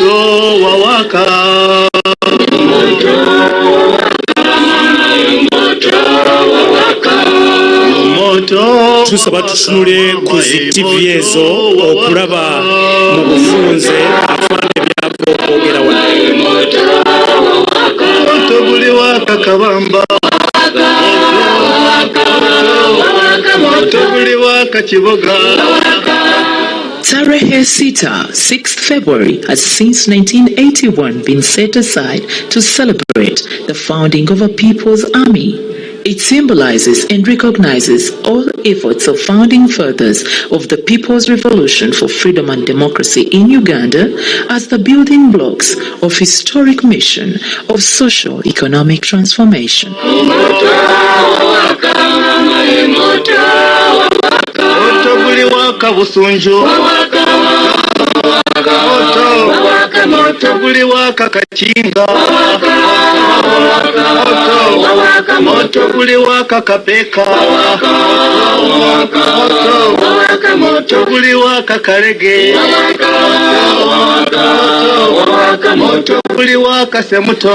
moto wawaka. Tusaba tutunule ku TV ezo okulaba mu bufunze afande byako okwogera wano. Moto guli waka kabamba. Moto guli waka kiboga. Tarehe Sita, 6th February, has since 1981 been set aside to celebrate the founding of a People's Army. It symbolizes and recognizes all efforts of founding fathers of the People's Revolution for Freedom and Democracy in Uganda as the building blocks of historic mission of socio-economic transformation. Moto guli waka kachinga. Moto guli waka kapeka. Moto guli waka karege. Moto guli waka semuto.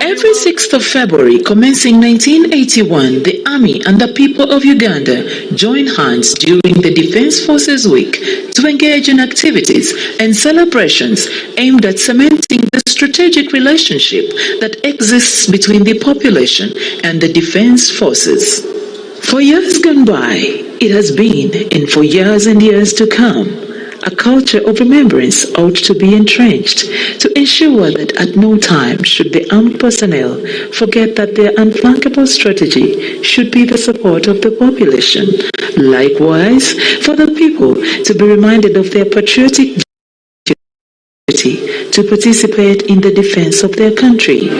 Every 6th of February, commencing 1981, the Army and the people of Uganda join hands during the Defense Forces Week to engage in activities and celebrations aimed at cementing the strategic relationship that exists between the population and the defense forces. For years gone by, it has been, and for years and years to come, a culture of remembrance ought to be entrenched to ensure that at no time should the armed personnel forget that their unflankable strategy should be the support of the population. Likewise, for the people to be reminded of their patriotic duty to participate in the defense of their country.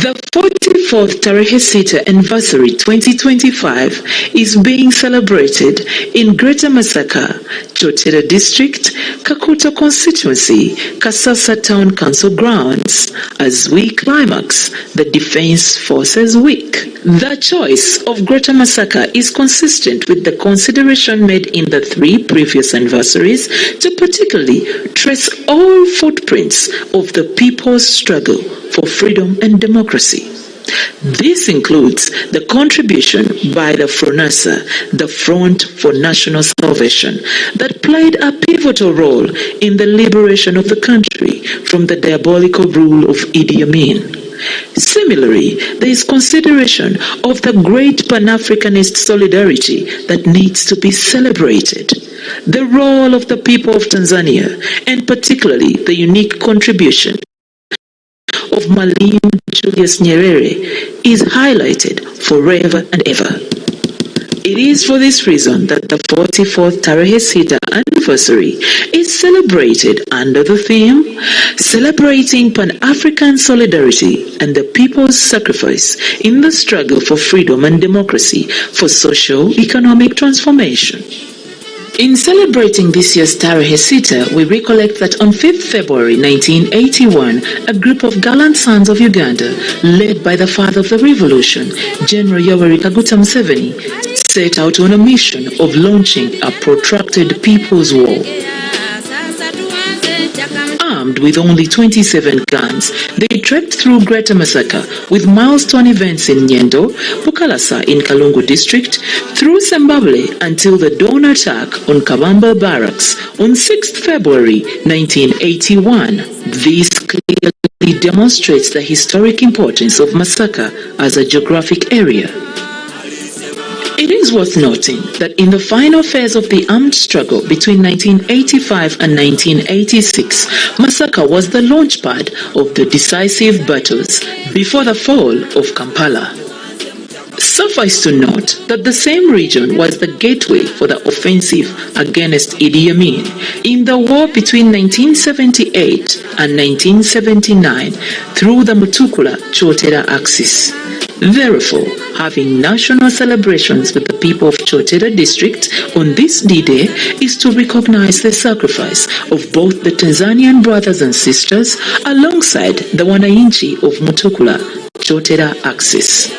The 44th Tarehe Sita Anniversary 2025 is being celebrated in Greater Masaka, Chotera District, Kakuta Constituency, Kasasa Town Council grounds as we climax the Defense Forces Week. The choice of Greater Masaka is consistent with the consideration made in the 3 previous anniversaries to particularly trace all footprints of the people's struggle for freedom and democracy. This includes the contribution by the FRONASA, the Front for National Salvation, that played a pivotal role in the liberation of the country from the diabolical rule of Idi Amin. Similarly, there is consideration of the great Pan-Africanist solidarity that needs to be celebrated. The role of the people of Tanzania, and particularly the unique contribution of Mwalimu Julius Nyerere, is highlighted forever and ever. It is for this reason that the 44th Tarehe Sita anniversary is celebrated under the theme Celebrating Pan-African Solidarity and the People's Sacrifice in the Struggle for Freedom and Democracy for Socio-Economic Transformation. In celebrating this year's Tarehe Sita, we recollect that on 5th February 1981, a group of gallant sons of Uganda, led by the father of the revolution, General Yoweri Kaguta Museveni, set out on a mission of launching a protracted people's war. Armed with only 27 guns, they trekked through Greater Masaka with milestone events in Nyendo, Bukalasa in Kalungu district, through Zimbabwe until the dawn attack on Kabamba Barracks on 6th February 1981. This clearly demonstrates the historic importance of Masaka as a geographic area. It is worth noting that in the final phase of the armed struggle between 1985 and 1986, Masaka was the launchpad of the decisive battles before the fall of Kampala. Suffice to note that the same region was the gateway for the offensive against Idi Amin in the war between 1978 and 1979 through the Mutukula-Chotera axis. Therefore, having national celebrations with the people of Chotera district on this D-Day is to recognize the sacrifice of both the Tanzanian brothers and sisters alongside the Wananchi of Mutukula-Chotera axis.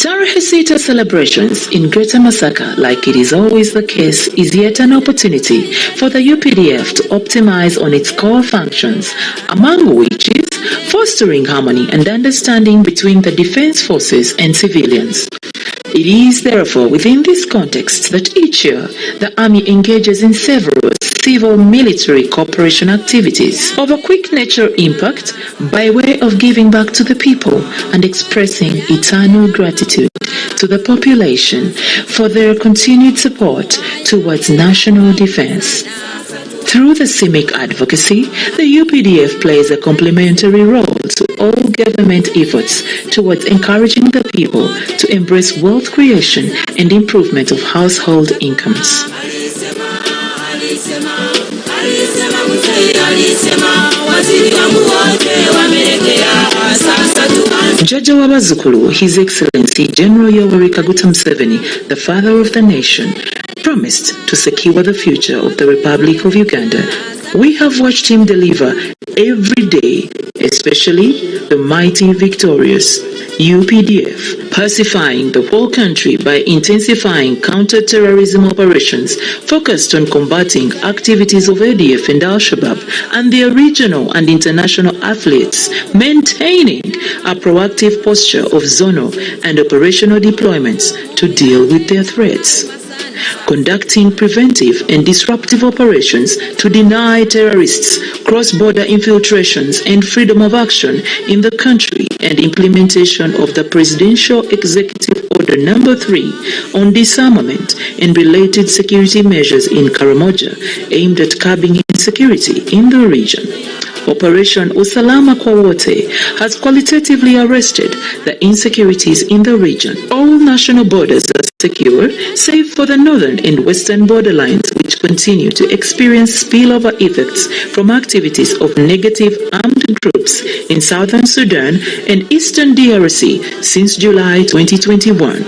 Tarehe Sita celebrations in Greater Masaka, like it is always the case, is yet an opportunity for the UPDF to optimize on its core functions, among which is fostering harmony and understanding between the defense forces and civilians. It is therefore within this context that each year the Army engages in several civil-military cooperation activities of a quick nature impact by way of giving back to the people and expressing eternal gratitude to the population for their continued support towards national defense. Through the CIMIC advocacy, the UPDF plays a complementary role to all government efforts towards encouraging the people to embrace wealth creation and improvement of household incomes. Jaja Wabazukulu, His Excellency General Yoweri Kaguta Museveni, the father of the nation, promised to secure the future of the Republic of Uganda. We have watched him deliver every day, especially the mighty victorious UPDF, pacifying the whole country by intensifying counter-terrorism operations focused on combating activities of ADF and Al-Shabaab and their regional and international affiliates, maintaining a proactive posture of zonal and operational deployments to deal with their threats, conducting preventive and disruptive operations to deny terrorists cross-border infiltrations and freedom of action in the country, and implementation of the Presidential Executive Order No. 3 on disarmament and related security measures in Karamoja aimed at curbing insecurity in the region. Operation Usalama kwa Wote has qualitatively arrested the insecurities in the region. All national borders are secure, save for the northern and western borderlines, which continue to experience spillover effects from activities of negative armed groups in southern Sudan and eastern DRC since July 2021.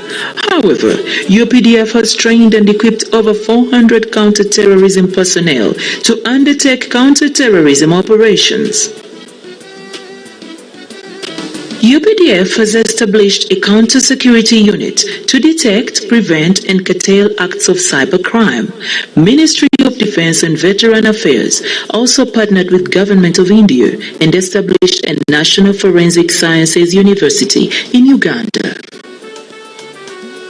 However, UPDF has trained and equipped over 400 counter-terrorism personnel to undertake counter-terrorism operations. UPDF has established a counter-security unit to detect, prevent, and curtail acts of cybercrime. Ministry of Defense and Veteran Affairs also partnered with Government of India and established a National Forensic Sciences University in Uganda.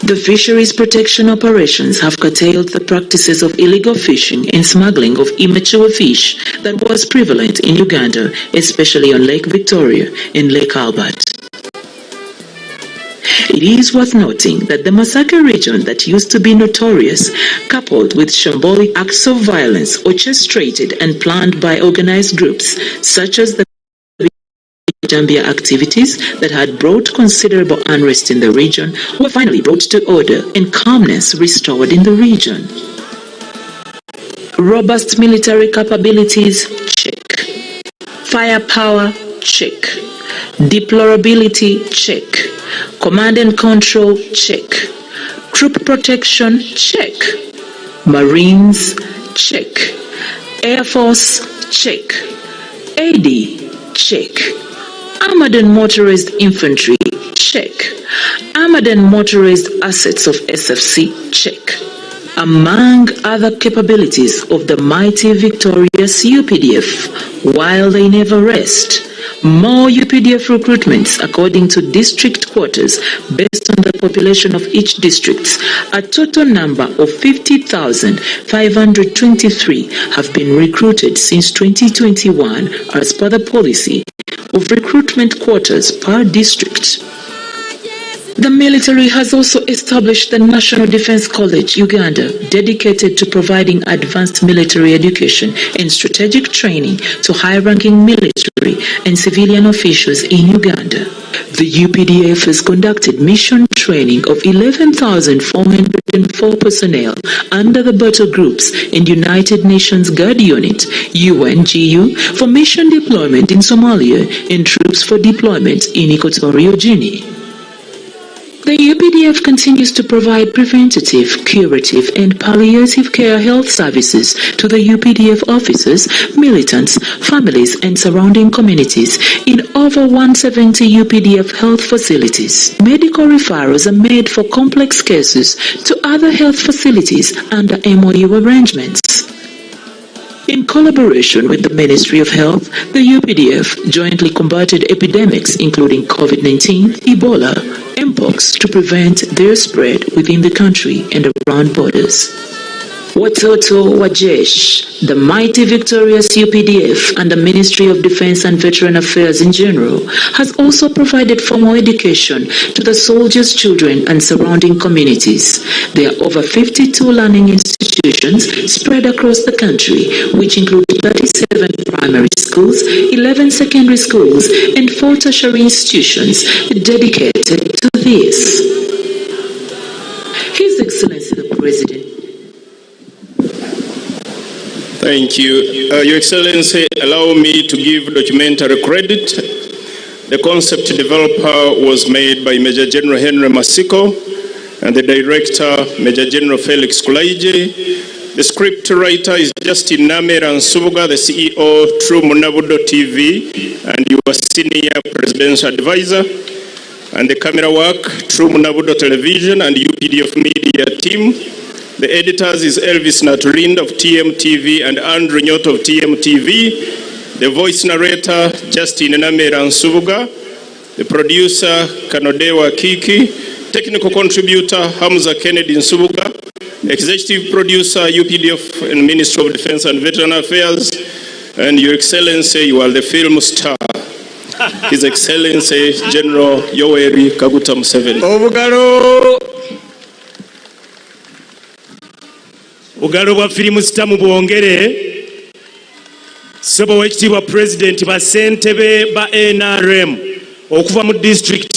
The fisheries protection operations have curtailed the practices of illegal fishing and smuggling of immature fish that was prevalent in Uganda, especially on Lake Victoria and Lake Albert. It is worth noting that the Masaka region that used to be notorious, coupled with shambolic acts of violence orchestrated and planned by organized groups such as the Gambia activities that had brought considerable unrest in the region, were finally brought to order and calmness restored in the region. Robust military capabilities, check. Firepower, check. Deplorability, check. Command and control, check. Troop protection, check. Marines, check. Air Force, check. AD, check. Armored and motorized infantry, check. Armored and motorized assets of SFC, check. among other capabilities of the mighty victorious UPDF, while they never rest. More UPDF recruitments according to district quarters based on the population of each district. A total number of 50,523 have been recruited since 2021 as per the policy of recruitment quarters per district. The military has also established the National Defense College, Uganda, dedicated to providing advanced military education and strategic training to high-ranking military and civilian officials in Uganda. The UPDF has conducted mission training of 11,404 personnel under the battle groups and United Nations Guard Unit, UNGU, for mission deployment in Somalia and troops for deployment in Equatorial Guinea. The UPDF continues to provide preventative, curative, and palliative care health services to the UPDF officers, militants, families, and surrounding communities in over 170 UPDF health facilities. Medical referrals are made for complex cases to other health facilities under MOU arrangements. In collaboration with the Ministry of Health, the UPDF jointly combated epidemics including COVID-19, Ebola, Mpox to prevent their spread within the country and around borders. Watoto wa Jeshi, the mighty victorious UPDF and the Ministry of Defense and Veteran Affairs in general, has also provided formal education to the soldiers' children and surrounding communities. There are over 52 learning institutions spread across the country, which include 37 primary schools, 11 secondary schools, and 4 tertiary institutions dedicated to this. His Excellency the President. Thank you. Your Excellency, allow me to give documentary credit. The concept developer was made by Major General Henry Masiko and the director, Major General Felix Kulaije. The script writer is Justin Namera Nsubuga, the CEO, True Munabudo TV, and your senior presidential advisor. And the camera work, True Munabudo Television and UPDF Media team. The editors is Elvis Natulind of TMTV and Andrew Nyot of TMTV. The voice narrator, Justin Namera Nsubuga. The producer, Kanodewa Kiki. Technical contributor, Hamza Kennedy Nsubuga. Executive producer, UPDF and Ministry of Defense and Veteran Affairs. And Your Excellency, you are the film star. His Excellency, General Yoweri Kaguta Museveni. Bugalo bwa firimu sitamu bwongere. Sebo wekitiibwa President ba ssentebe ba NRM okuva mu district